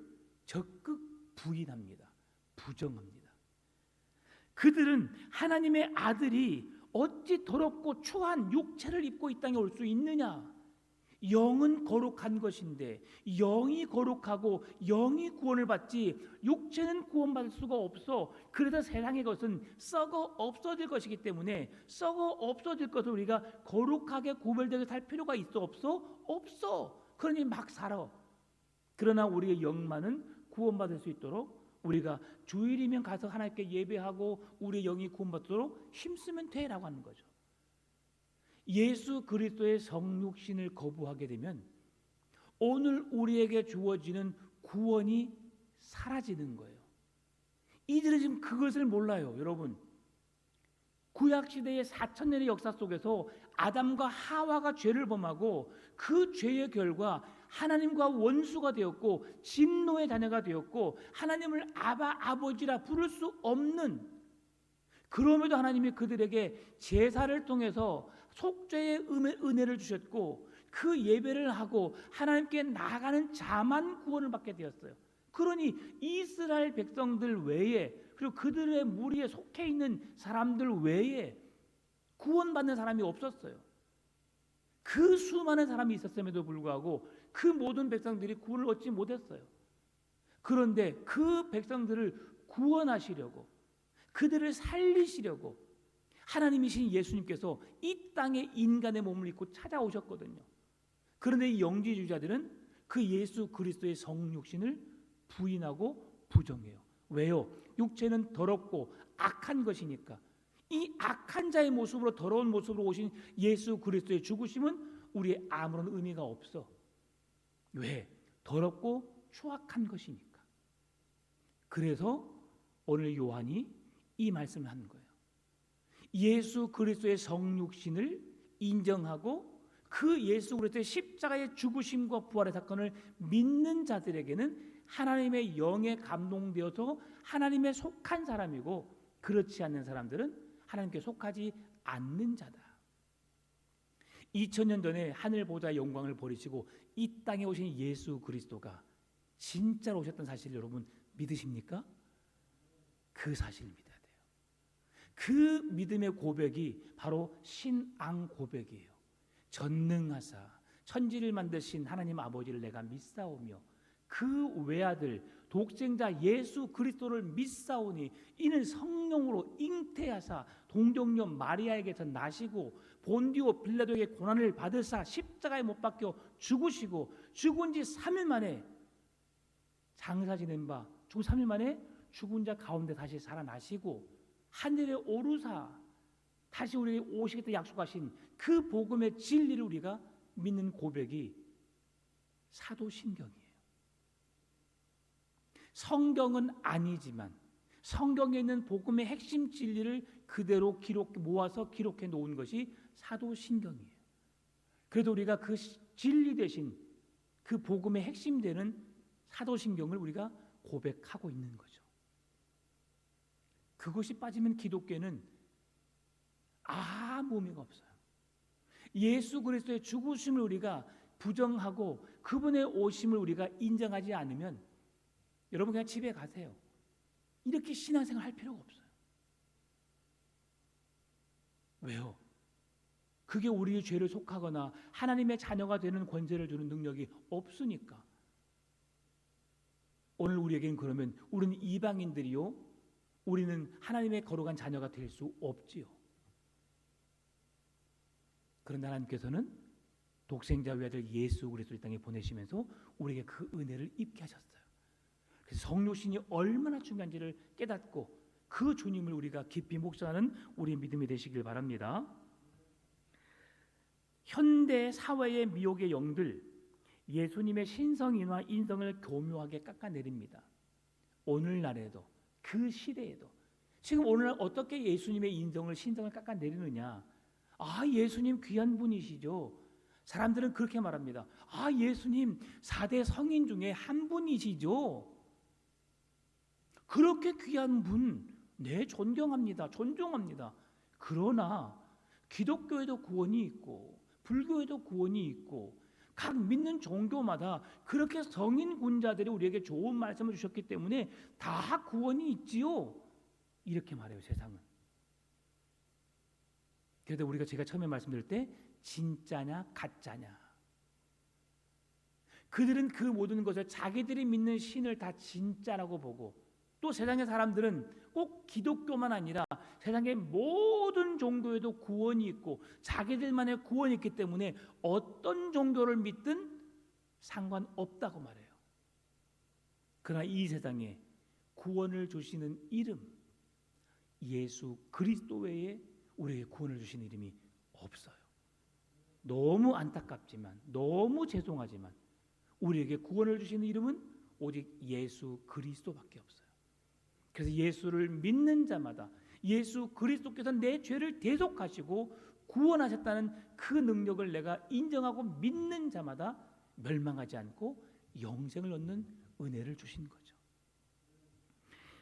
S1: 적극 부인합니다. 부정합니다. 그들은 하나님의 아들이 어찌 더럽고 추한 육체를 입고 이 땅에 올 수 있느냐? 영은 거룩한 것인데 영이 거룩하고 영이 구원을 받지 육체는 구원받을 수가 없어. 그래서 세상의 것은 썩어 없어질 것이기 때문에 썩어 없어질 것을 우리가 거룩하게 구별되게 살 필요가 있어 없어? 없어. 그러니 막 살아. 그러나 우리의 영만은 구원받을 수 있도록 우리가 주일이면 가서 하나님께 예배하고 우리의 영이 구원받도록 힘쓰면 돼라고 하는 거죠. 예수 그리스도의 성육신을 거부하게 되면 오늘 우리에게 주어지는 구원이 사라지는 거예요. 이들은 지금 그것을 몰라요. 여러분, 구약시대의 4000년의 역사 속에서 아담과 하와가 죄를 범하고 그 죄의 결과 하나님과 원수가 되었고 진노의 자녀가 되었고 하나님을 아버지라 부를 수 없는, 그럼에도 하나님이 그들에게 제사를 통해서 속죄의 은혜를 주셨고 그 예배를 하고 하나님께 나아가는 자만 구원을 받게 되었어요. 그러니 이스라엘 백성들 외에, 그리고 그들의 무리에 속해 있는 사람들 외에 구원받는 사람이 없었어요. 그 수많은 사람이 있었음에도 불구하고 그 모든 백성들이 구원을 얻지 못했어요. 그런데 그 백성들을 구원하시려고, 그들을 살리시려고 하나님이신 예수님께서 이 땅에 인간의 몸을 입고 찾아오셨거든요. 그런데 이 영지주의자들은 그 예수 그리스도의 성육신을 부인하고 부정해요. 왜요? 육체는 더럽고 악한 것이니까. 이 악한 자의 모습으로, 더러운 모습으로 오신 예수 그리스도의 죽으심은 우리의 아무런 의미가 없어. 왜? 더럽고 추악한 것이니까. 그래서 오늘 요한이 이 말씀을 하는 거예요. 예수 그리스도의 성육신을 인정하고 그 예수 그리스도의 십자가의 죽으심과 부활의 사건을 믿는 자들에게는 하나님의 영에 감동되어서 하나님에 속한 사람이고, 그렇지 않는 사람들은 하나님께 속하지 않는 자다. 2000년 전에 하늘 보좌의 영광을 버리시고 이 땅에 오신 예수 그리스도가 진짜로 오셨던 사실을 여러분 믿으십니까? 그 사실을 믿어야 돼요. 그 믿음의 고백이 바로 신앙 고백이에요. 전능하사 천지를 만드신 하나님 아버지를 내가 믿사오며 그 외아들 독생자 예수 그리스도를 믿사오니 이는 성령으로 잉태하사 동정녀 마리아에게서 나시고 본디오 빌라도에게 고난을 받으사 십자가에 못 박혀 죽으시고 죽은 지 3일 만에 장사 지낸 바 죽은 3일 만에 죽은 자 가운데 다시 살아나시고 하늘에 오르사 다시 우리에게 오시겠다 약속하신 그 복음의 진리를 우리가 믿는 고백이 사도신경이에요. 성경은 아니지만 성경에 있는 복음의 핵심 진리를 그대로 모아서 기록해 놓은 것이 사도신경이에요. 그래도 우리가 그 진리 대신 그 복음의 핵심 되는 사도신경을 우리가 고백하고 있는 거죠. 그것이 빠지면 기독교는 아무 의미가 없어요. 예수 그리스도의 죽으심을 우리가 부정하고 그분의 오심을 우리가 인정하지 않으면 여러분 그냥 집에 가세요. 이렇게 신앙생활 할 필요가 없어요. 왜요? 그게 우리의 죄를 속하거나 하나님의 자녀가 되는 권세를 주는 능력이 없으니까. 오늘 우리에게는 그러면 우리는 이방인들이요, 우리는 하나님의 거룩한 자녀가 될 수 없지요. 그런데 하나님께서는 독생자 외아들 예수 그리스도를 이 땅에 보내시면서 우리에게 그 은혜를 입게 하셨어요. 그래서 성육신이 얼마나 중요한지를 깨닫고 그 주님을 우리가 깊이 묵상하는 우리의 믿음이 되시길 바랍니다. 현대 사회의 미혹의 영들, 예수님의 신성인과 인성을 교묘하게 깎아내립니다. 오늘날에도 그 시대에도 지금 오늘날 어떻게 예수님의 인성을 신성을 깎아내리느냐? 아, 예수님 귀한 분이시죠. 사람들은 그렇게 말합니다. 아, 예수님 4대 성인 중에 한 분이시죠. 그렇게 귀한 분, 네, 존경합니다. 존중합니다. 그러나 기독교에도 구원이 있고 불교에도 구원이 있고 각 믿는 종교마다 그렇게 성인 군자들이 우리에게 좋은 말씀을 주셨기 때문에 다 구원이 있지요. 이렇게 말해요, 세상은. 그래도 우리가 제가 처음에 말씀드릴 때 진짜냐 가짜냐, 그들은 그 모든 것을 자기들이 믿는 신을 다 진짜라고 보고, 또 세상의 사람들은 꼭 기독교만 아니라 세상의 모든 종교에도 구원이 있고 자기들만의 구원이 있기 때문에 어떤 종교를 믿든 상관없다고 말해요. 그러나 이 세상에 구원을 주시는 이름, 예수 그리스도 외에 우리에게 구원을 주시는 이름이 없어요. 너무 안타깝지만, 너무 죄송하지만 우리에게 구원을 주시는 이름은 오직 예수 그리스도밖에 없어요. 그래서 예수를 믿는 자마다 예수 그리스도께서 내 죄를 대속하시고 구원하셨다는 그 능력을 내가 인정하고 믿는 자마다 멸망하지 않고 영생을 얻는 은혜를 주신 거죠.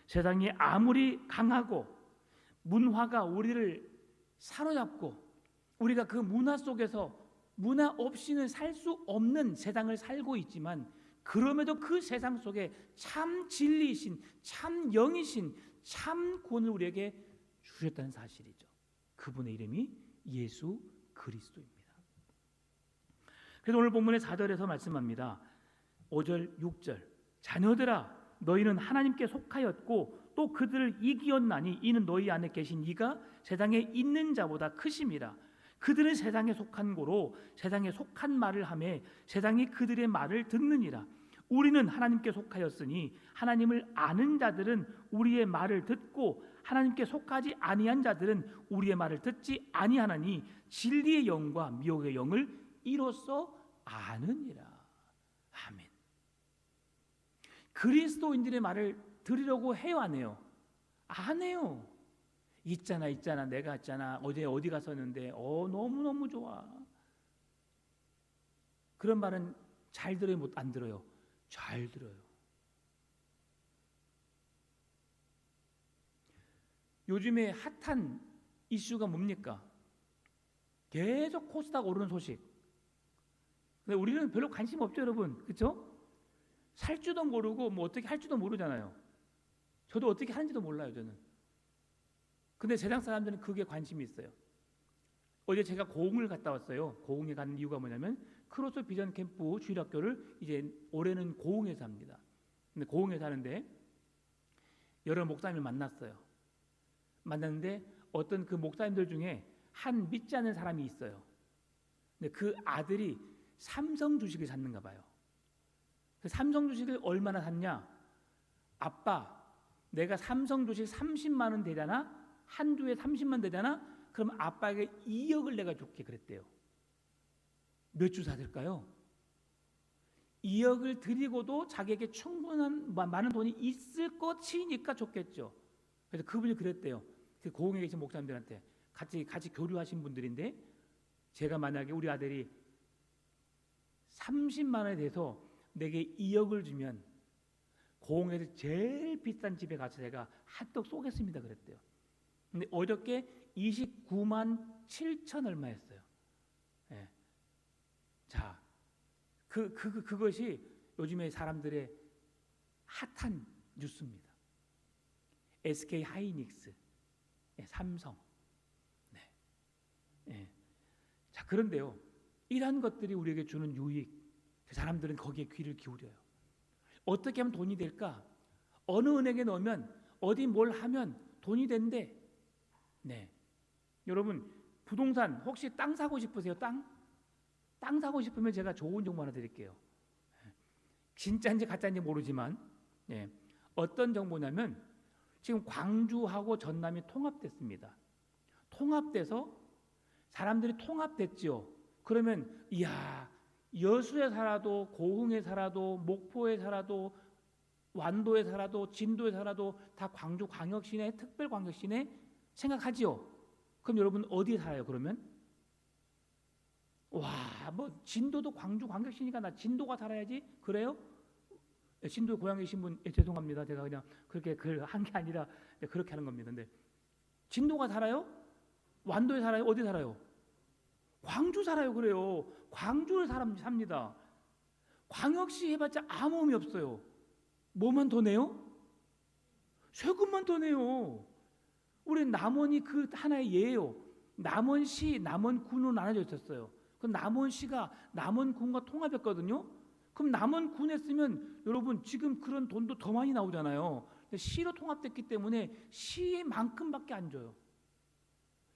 S1: 세상이 아무리 강하고 문화가 우리를 사로잡고 우리가 그 문화 속에서 문화 없이는 살 수 없는 세상을 살고 있지만, 그럼에도 그 세상 속에 참 진리이신, 참 영이신, 참 구원을 우리에게 주셨다는 사실이죠. 그분의 이름이 예수 그리스도입니다. 그래서 오늘 본문의 4절에서 말씀합니다. 5절, 6절. 자녀들아, 너희는 하나님께 속하였고 또 그들을 이기었나니 이는 너희 안에 계신 이가 세상에 있는 자보다 크심이라. 그들은 세상에 속한 고로 세상에 속한 말을 하며 세상이 그들의 말을 듣느니라. 우리는 하나님께 속하였으니 하나님을 아는 자들은 우리의 말을 듣고 하나님께 속하지 아니한 자들은 우리의 말을 듣지 아니하나니 진리의 영과 미혹의 영을 이로써 아느니라. 아멘. 그리스도인들의 말을 들으려고 해요, 안 해요? 안 해요. 있잖아 내가 있잖아 어제 어디 갔었는데 너무너무 좋아. 그런 말은 잘 들어요, 못 안 들어요? 잘 들어요. 요즘에 핫한 이슈가 뭡니까? 계속 코스닥 오르는 소식. 근데 우리는 별로 관심 없죠, 여러분. 그렇죠? 살 줄도 모르고 뭐 어떻게 할 줄도 모르잖아요. 저도 어떻게 하는지도 몰라요, 저는. 근데 세상 사람들은 그게 관심이 있어요. 어제 제가 고흥을 갔다 왔어요. 고흥에 가는 이유가 뭐냐면 크로스 비전 캠프 주일학교를 이제 올해는 고흥에서 합니다. 근데 고흥에 사는데 여러 목사님을 만났어요. 만났는데 어떤 그 목사님들 중에 한 믿지 않는 사람이 있어요. 근데 그 아들이 삼성 주식을 샀는가 봐요. 그 삼성 주식을 얼마나 샀냐? 아빠, 내가 삼성 주식 30만 원 되잖아? 한 주에 30만 되잖아? 그럼 아빠에게 2억을 내가 줄게 그랬대요. 몇 주 사들까요? 2억을 드리고도 자기에게 충분한 많은 돈이 있을 것이니까 좋겠죠. 그래서 그분이 그랬대요. 그 고흥에 계신 목사님들한테 같이 교류하신 분들인데, 제가 만약에 우리 아들이 30만 원에 대해서 내게 2억을 주면 고흥에서 제일 비싼 집에 가서 제가 핫도그 쏘겠습니다 그랬대요. 근데 어저께 29만 7천 얼마였어요. 예. 자, 그것이 요즘에 사람들의 핫한 뉴스입니다. SK 하이닉스, 삼성. 네. 네. 자, 그런데요, 이러한 것들이 우리에게 주는 유익, 사람들은 거기에 귀를 기울여요. 어떻게 하면 돈이 될까? 어느 은행에 넣으면, 어디 뭘 하면 돈이 된대. 네. 여러분, 부동산 혹시 땅 사고 싶으세요? 땅 사고 싶으면 제가 좋은 정보 하나 드릴게요. 진짜인지 가짜인지 모르지만, 어떤 정보냐면, 지금 광주하고 전남이 통합됐습니다. 통합돼서 사람들이 통합됐죠. 그러면 이야, 여수에 살아도, 고흥에 살아도, 목포에 살아도, 완도에 살아도, 진도에 살아도 다 광주광역시내, 특별광역시내 생각하지요. 그럼 여러분 어디에 살아요? 그러면 와, 뭐 진도도 광주광역시니까 나 진도가 살아야지. 그래요? 진도에 고향 계신 분, 죄송합니다. 제가 그냥 그렇게 한 게 아니라 그렇게 하는 겁니다. 근데 진도가 살아요? 완도에 살아요? 어디 살아요? 광주 살아요. 그래요. 광주에 삽니다. 광역시 해봤자 아무 의미 없어요. 뭐만 더 내요? 세금만 더 내요. 우리 남원이 그 하나의 예예요. 남원시, 남원군으로 나눠져 있었어요. 그 남원시가 남원군과 통합했거든요. 그럼 남원군에 쓰면 여러분 지금 그런 돈도 더 많이 나오잖아요. 시로 통합됐기 때문에 시만큼밖에 안 줘요.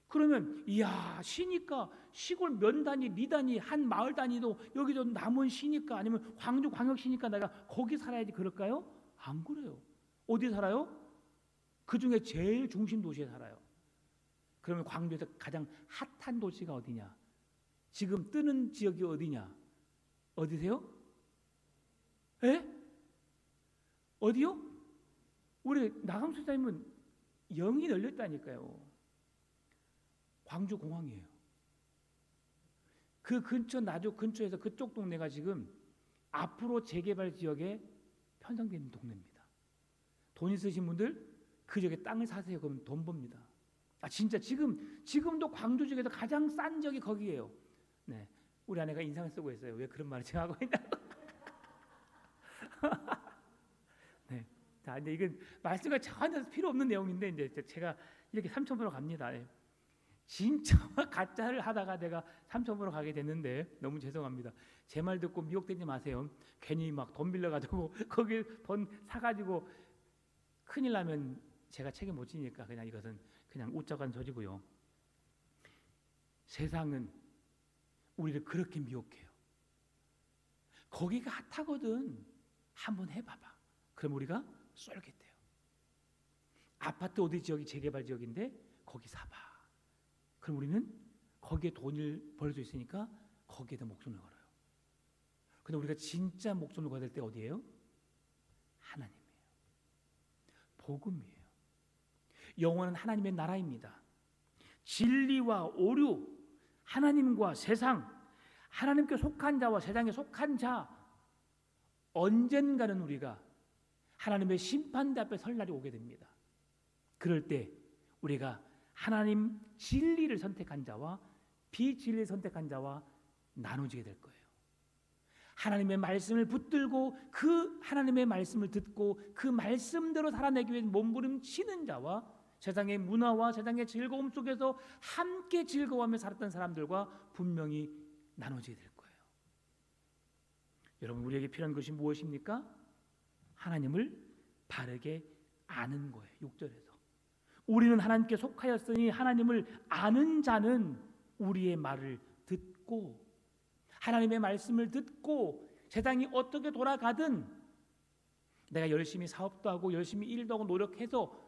S1: 그러면 이야, 시니까 시골 면 단위, 리 단위, 한 마을 단위도 여기도 남원시니까 아니면 광주광역시니까 내가 거기 살아야지 그럴까요? 안 그래요. 어디 살아요? 그 중에 제일 중심 도시에 살아요. 그러면 광주에서 가장 핫한 도시가 어디냐? 지금 뜨는 지역이 어디냐? 어디세요? 에? 어디요? 우리 나강수 사님은 영이 열렸다니까요. 광주공항이에요. 그 근처, 나주 근처에서 그쪽 동네가 지금 앞으로 재개발 지역에 편성되는 동네입니다. 돈 있으신 분들 그 지역에 땅을 사세요. 그러면 돈 법니다. 아, 진짜 지금도 광주 지역에서 가장 싼 지역이 거기예요. 네, 우리 아내가 인상을 쓰고 있어요. 왜 그런 말을 제가 하고 있냐고. 네, 자, 이제 이건 말씀과 전혀 필요 없는 내용인데 이제 제가 이렇게 삼천포로 갑니다. 네. 진짜와 가짜를 하다가 내가 삼천포로 가게 됐는데 너무 죄송합니다. 제 말 듣고 미혹되지 마세요. 괜히 막 돈 빌려가지고 거기 돈 사가지고 큰일 나면 제가 책임 못 지니까 그냥 이것은 그냥 웃자간 소리고요. 세상은 우리를 그렇게 미혹해요. 거기가 핫하거든. 한번 해봐봐. 그럼 우리가 쏠깃해요. 아파트 어디 지역이 재개발 지역인데 거기 사봐. 그럼 우리는 거기에 돈을 벌 수 있으니까 거기에다 목숨을 걸어요. 근데 우리가 진짜 목숨을 걸을 때 어디예요? 하나님이에요. 복음이에요. 영원한 하나님의 나라입니다. 진리와 오류, 하나님과 세상, 하나님께 속한 자와 세상에 속한 자, 언젠가는 우리가 하나님의 심판대 앞에 설 날이 오게 됩니다. 그럴 때 우리가 하나님 진리를 선택한 자와 비진리를 선택한 자와 나눠지게 될 거예요. 하나님의 말씀을 붙들고 그 하나님의 말씀을 듣고 그 말씀대로 살아내기 위해 몸부림치는 자와 세상의 문화와 세상의 즐거움 속에서 함께 즐거워하며 살았던 사람들과 분명히 나눠지게 될 거예요. 여러분, 우리에게 필요한 것이 무엇입니까? 하나님을 바르게 아는 거예요. 6절에서 우리는 하나님께 속하였으니 하나님을 아는 자는 우리의 말을 듣고, 하나님의 말씀을 듣고 세상이 어떻게 돌아가든 내가 열심히 사업도 하고 열심히 일도 하고 노력해서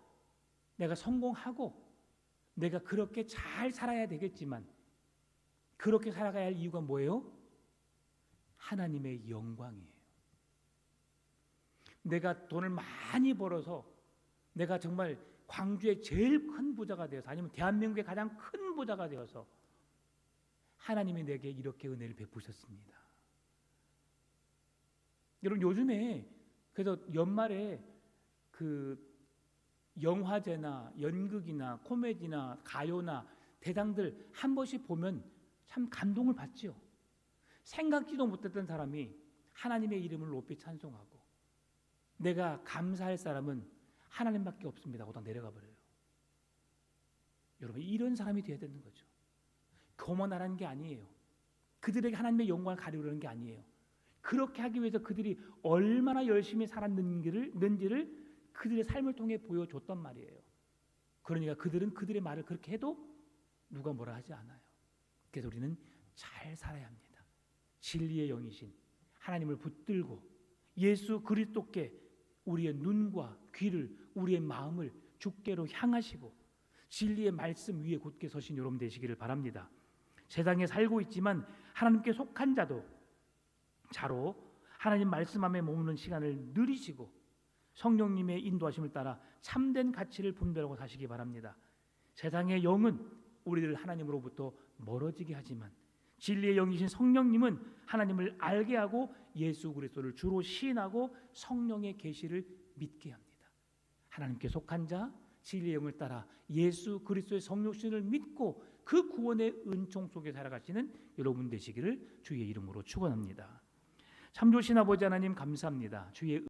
S1: 내가 성공하고 내가 그렇게 잘 살아야 되겠지만, 그렇게 살아가야 할 이유가 뭐예요? 하나님의 영광이에요. 내가 돈을 많이 벌어서 내가 정말 광주의 제일 큰 부자가 되어서, 아니면 대한민국의 가장 큰 부자가 되어서 하나님이 내게 이렇게 은혜를 베푸셨습니다. 여러분, 요즘에 그래서 연말에 그 영화제나 연극이나 코미디나 가요나 대상들 한 번씩 보면 참 감동을 받지요. 생각지도 못했던 사람이 하나님의 이름을 높이 찬송하고, 내가 감사할 사람은 하나님밖에 없습니다 하고 다 내려가 버려요. 여러분, 이런 사람이 되어야 되는 거죠. 교만하라는 게 아니에요. 그들에게 하나님의 영광을 가리우려는 게 아니에요. 그렇게 하기 위해서 그들이 얼마나 열심히 살았는지를 그들의 삶을 통해 보여줬단 말이에요. 그러니까 그들은 그들의 말을 그렇게 해도 누가 뭐라 하지 않아요. 그래서 우리는 잘 살아야 합니다. 진리의 영이신 하나님을 붙들고 예수 그리스도께 우리의 눈과 귀를, 우리의 마음을 주께로 향하시고 진리의 말씀 위에 굳게 서신 여러분 되시기를 바랍니다. 세상에 살고 있지만 하나님께 속한 자로 하나님 말씀함에 머무는 시간을 누리시고 성령님의 인도하심을 따라 참된 가치를 분별하고 사시기 바랍니다. 세상의 영은 우리를 하나님으로부터 멀어지게 하지만 진리의 영이신 성령님은 하나님을 알게 하고 예수 그리스도를 주로 시인하고 성령의 계시를 믿게 합니다. 하나님께 속한 자, 진리의 영을 따라 예수 그리스도의 성육신을 믿고 그 구원의 은총 속에 살아가시는 여러분 되시기를 주의 이름으로 축원합니다. 참조신 아버지 하나님 감사합니다. 주의